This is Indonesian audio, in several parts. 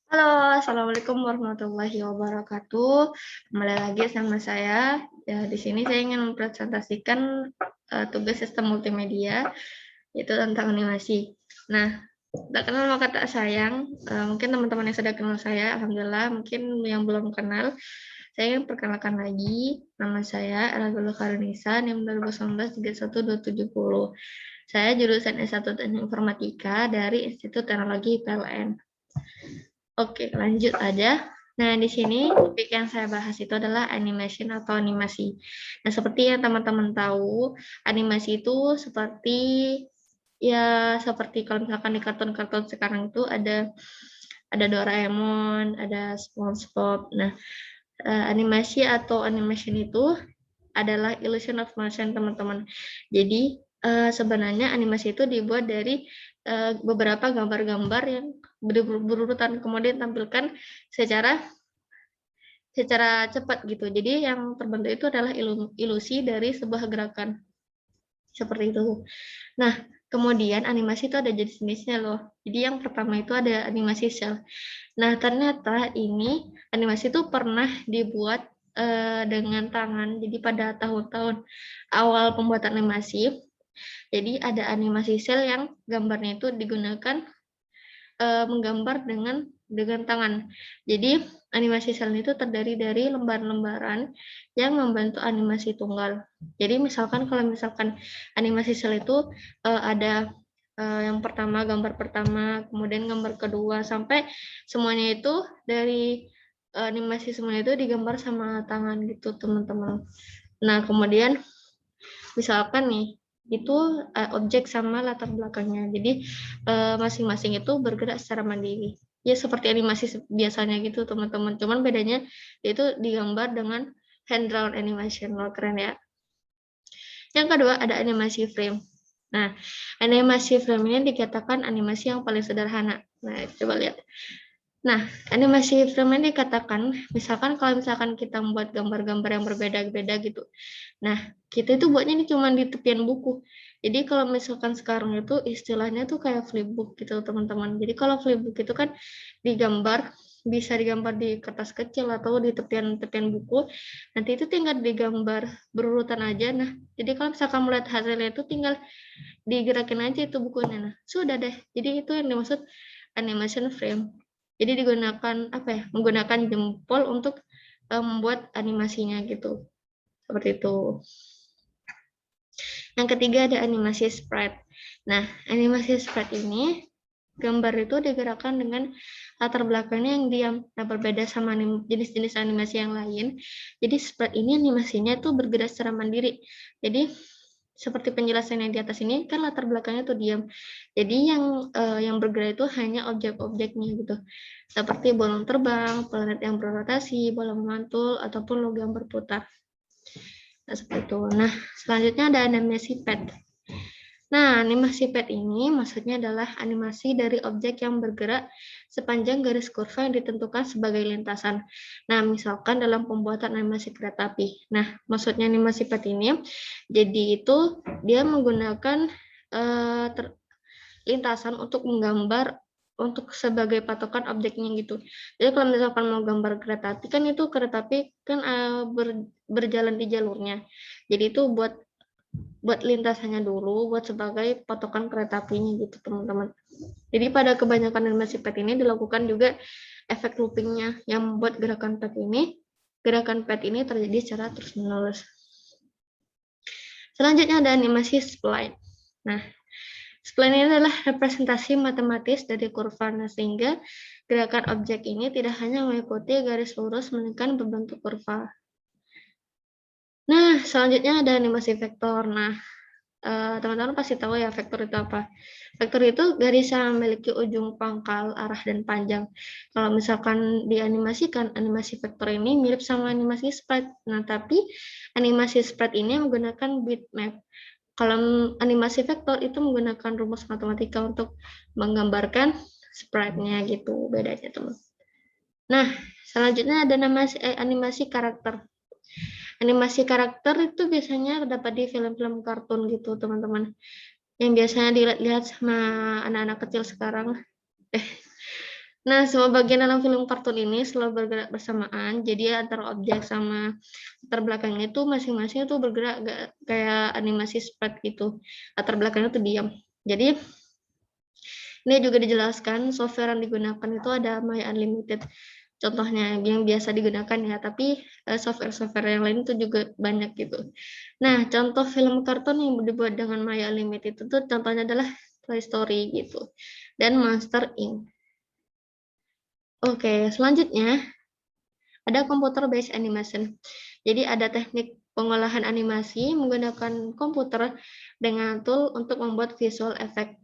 Halo, Assalamualaikum warahmatullahi wabarakatuh. Kembali lagi sama saya. Ya, di sini saya ingin mempresentasikan tugas sistem multimedia, yaitu tentang animasi. Nah, tak kenal maka tak sayang. Mungkin teman-teman yang sudah kenal saya, alhamdulillah. Mungkin yang belum kenal, saya ingin perkenalkan lagi. Nama saya Ella Karunisa, NIM 2019 31270. Saya jurusan S1 Teknik Informatika dari Institut Teknologi PLN. Oke, lanjut aja. Nah, di sini topik yang saya bahas itu adalah animation atau animasi. Nah, seperti yang teman-teman tahu, animasi itu seperti kalau misalkan di kartun-kartun sekarang itu ada Doraemon, ada SpongeBob. Nah, animasi atau animation itu adalah illusion of motion, teman-teman. Jadi, sebenarnya animasi itu dibuat dari beberapa gambar-gambar yang berurutan, kemudian tampilkan secara cepat gitu. Jadi yang terbentuk itu adalah ilusi dari sebuah gerakan seperti itu. Nah, kemudian animasi itu ada jenis-jenisnya loh. Jadi yang pertama itu ada animasi cel. Nah, ternyata ini animasi itu pernah dibuat dengan tangan. Jadi pada tahun-tahun awal pembuatan animasi, jadi ada animasi cel yang gambarnya itu digunakan menggambar dengan tangan. Jadi animasi sel itu terdiri dari lembaran-lembaran yang membentuk animasi tunggal. Jadi kalau misalkan animasi sel itu ada yang pertama, gambar pertama, kemudian gambar kedua, sampai semuanya itu dari animasi semuanya itu digambar sama tangan gitu, teman-teman. Nah, kemudian misalkan nih, itu objek sama latar belakangnya. Jadi masing-masing itu bergerak secara mandiri. Ya seperti animasi biasanya gitu, teman-teman. Cuman bedanya itu digambar dengan hand drawn animation. Loh, keren ya. Yang kedua ada animasi frame. Nah, animasi frame ini dikatakan animasi yang paling sederhana. Nah, coba lihat. Nah, animasi frame ini dikatakan, kalau misalkan kita membuat gambar-gambar yang berbeda-beda gitu. Nah, kita itu buatnya ini cuma di tepian buku. Jadi kalau misalkan sekarang itu istilahnya tuh kayak flipbook gitu, teman-teman. Jadi kalau flipbook itu kan bisa digambar di kertas kecil atau di tepian buku. Nanti itu tinggal digambar berurutan aja. Nah, jadi kalau misalkan melihat hasilnya itu tinggal digerakin aja itu bukunya. Nah, sudah deh. Jadi itu yang dimaksud animation frame. Jadi menggunakan jempol untuk membuat animasinya gitu. Seperti itu. Yang ketiga ada animasi sprite. Nah, animasi sprite ini gambar itu digerakkan dengan latar belakangnya yang diam. Nah, berbeda sama jenis-jenis animasi yang lain. Jadi sprite ini animasinya tuh bergerak secara mandiri. Jadi seperti penjelasan yang di atas ini kan latar belakangnya tuh diam. Jadi yang bergerak itu hanya objek-objeknya gitu. Seperti balon terbang, planet yang berotasi, bola memantul, ataupun logam berputar. Nah, seperti itu. Nah, selanjutnya ada animasi pad. Nah, animasi pad ini maksudnya adalah animasi dari objek yang bergerak sepanjang garis kurva yang ditentukan sebagai lintasan. Nah, misalkan dalam pembuatan animasi kereta api. Nah, maksudnya animasi pad ini, jadi itu dia menggunakan lintasan untuk menggambar untuk sebagai patokan objeknya gitu. Jadi kalau misalkan mau gambar kereta api kan itu kereta api kan berjalan di jalurnya. Jadi itu buat lintasannya dulu buat sebagai patokan kereta apinya gitu, teman-teman. Jadi pada kebanyakan animasi pad ini dilakukan juga efek loopingnya yang membuat gerakan pad ini terjadi secara terus-menerus. Selanjutnya ada animasi spline. Nah, spline ini adalah representasi matematis dari kurva, sehingga gerakan objek ini tidak hanya mengikuti garis lurus, melainkan berbentuk kurva. Nah, selanjutnya ada animasi vektor. Nah, teman-teman pasti tahu ya vektor itu apa. Vektor itu garis yang memiliki ujung pangkal, arah, dan panjang. Kalau misalkan dianimasikan, animasi vektor ini mirip sama animasi sprite. Nah, tapi animasi sprite ini menggunakan bitmap. Kalau animasi vektor itu menggunakan rumus matematika untuk menggambarkan sprite-nya gitu, bedanya teman. Nah, selanjutnya ada animasi karakter. Animasi karakter itu biasanya terdapat di film-film kartun gitu, teman-teman. Yang biasanya dilihat sama anak-anak kecil sekarang. Nah, semua bagian dalam film kartun ini selalu bergerak bersamaan, jadi antara objek sama latar belakangnya itu masing-masing itu bergerak kayak animasi sprite gitu. Latar belakangnya tuh diam. Jadi ini juga dijelaskan software yang digunakan itu ada My Unlimited. Contohnya yang biasa digunakan ya, tapi software-software yang lain itu juga banyak gitu. Nah, contoh film kartun yang dibuat dengan My Unlimited itu contohnya adalah Toy Story gitu dan Monster Inc. Oke, selanjutnya ada computer based animation. Jadi ada teknik pengolahan animasi menggunakan komputer dengan tool untuk membuat visual effect.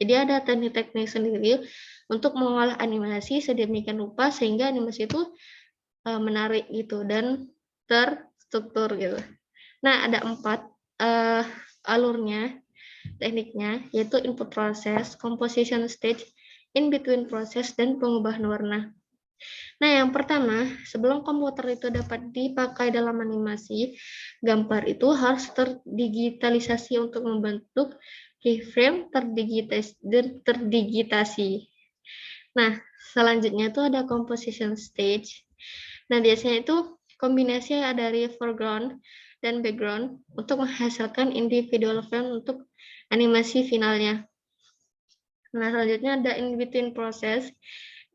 Jadi ada teknik-teknik sendiri untuk mengolah animasi sedemikian rupa sehingga animasi itu menarik gitu dan terstruktur gitu. Nah, ada 4 alurnya, tekniknya, yaitu input process, composition stage, in between process, dan pengubahan warna. Nah, yang pertama, sebelum komputer itu dapat dipakai dalam animasi, gambar itu harus terdigitalisasi untuk membentuk keyframe terdigitasi. Nah, selanjutnya itu ada composition stage. Nah, biasanya itu kombinasi dari foreground dan background untuk menghasilkan individual frame untuk animasi finalnya. Nah, selanjutnya ada in between process.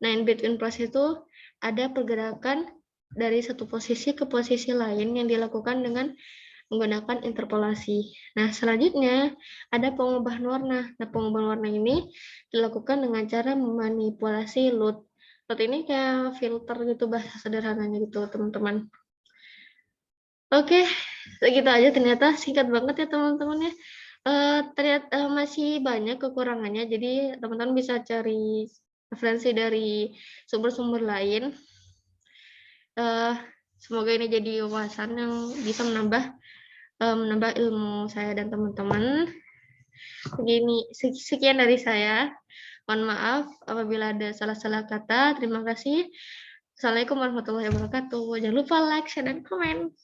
Nah, in between process itu ada pergerakan dari satu posisi ke posisi lain yang dilakukan dengan menggunakan interpolasi. Nah, selanjutnya ada pengubahan warna. Nah, pengubahan warna ini dilakukan dengan cara memanipulasi LUT. LUT ini kayak filter gitu bahasa sederhananya gitu, teman-teman. Oke, segitu aja ternyata singkat banget ya teman-teman ya. Ternyata masih banyak kekurangannya, jadi teman-teman bisa cari referensi dari sumber-sumber lain. Semoga ini jadi wawasan yang bisa menambah ilmu saya dan teman-teman. Sekian dari saya. Mohon maaf apabila ada salah-salah kata. Terima kasih. Assalamualaikum warahmatullahi wabarakatuh. Jangan lupa like, share, dan komen.